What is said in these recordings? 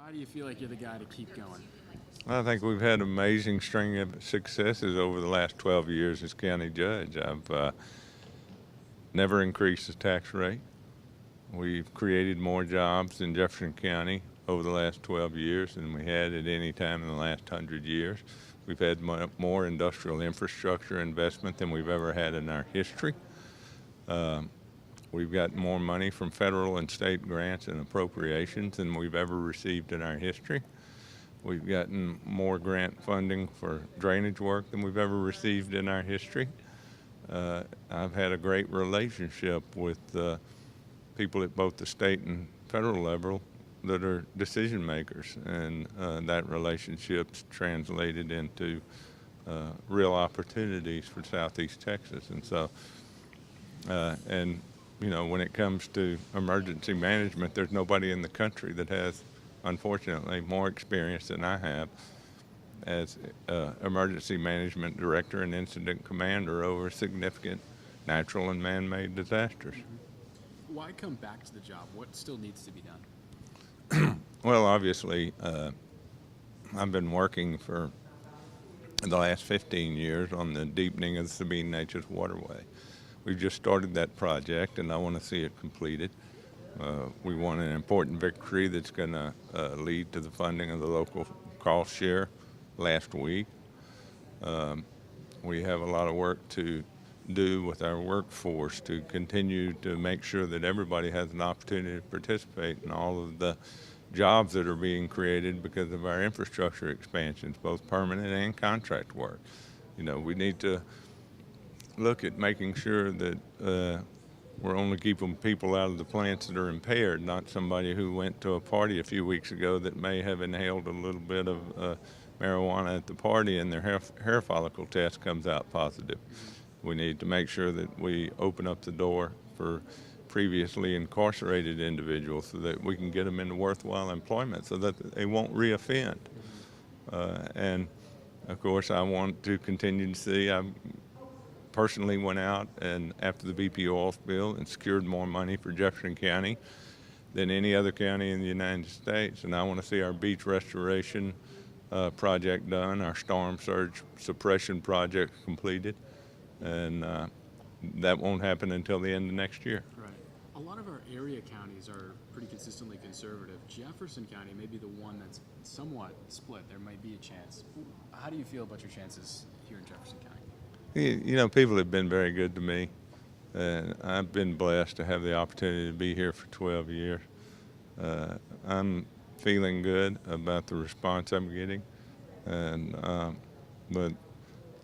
Why do you feel like you're the guy to keep going? I think we've had an amazing string of successes over the last 12 years as county judge. I've never increased the tax rate. We've created more jobs in Jefferson County over the last 12 years than we had at any time in the last 100 years. We've had more industrial infrastructure investment than we've ever had in our history. We've got more money from federal and state grants and appropriations than we've ever received in our history. We've gotten more grant funding for drainage work than we've ever received in our history. I've had a great relationship with people at both the state and federal level that are decision makers, and that relationship's translated into real opportunities for Southeast Texas. And so, and you know, when it comes to emergency management, there's nobody in the country that has, unfortunately, more experience than I have as emergency management director and incident commander over significant natural and man-made disasters. Why come back to the job? What still needs to be done? Well, obviously, I've been working for the last 15 years on the deepening of the Sabine Neches waterway. We've just started that project, and I want to see it completed. We won an important victory that's going to lead to the funding of the local cost share last week. We have a lot of work to do with our workforce to continue to make sure that everybody has an opportunity to participate in all of the jobs that are being created because of our infrastructure expansions, both permanent and contract work. You know, we need to look at making sure that we're only keeping people out of the plants that are impaired, not somebody who went to a party a few weeks ago that may have inhaled a little bit of marijuana at the party and their hair follicle test comes out positive. We need to make sure that we open up the door for previously incarcerated individuals so that we can get them into worthwhile employment so that they won't reoffend. And of course, I want to continue to see, I personally went out and after the BP oil spill and secured more money for Jefferson County than any other county in the United States. And I want to see our beach restoration project done, our storm surge suppression project completed. And that won't happen until the end of next year. Right. A lot of our area counties are pretty consistently conservative. Jefferson County may be the one that's somewhat split. There might be a chance. How do you feel about your chances here in Jefferson County? You know, people have been very good to me, and I've been blessed to have the opportunity to be here for 12 years. I'm feeling good about the response I'm getting, and but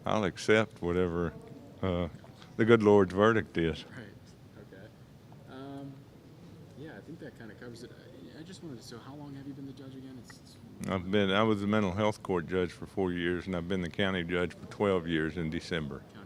I'll accept whatever the good Lord's verdict is. Right. Okay. Yeah, I think that kind of covers it. I just wanted to. So, how long have you been the judge again? I was the mental health court judge for 4 years, and I've been the county judge for 12 years in December. County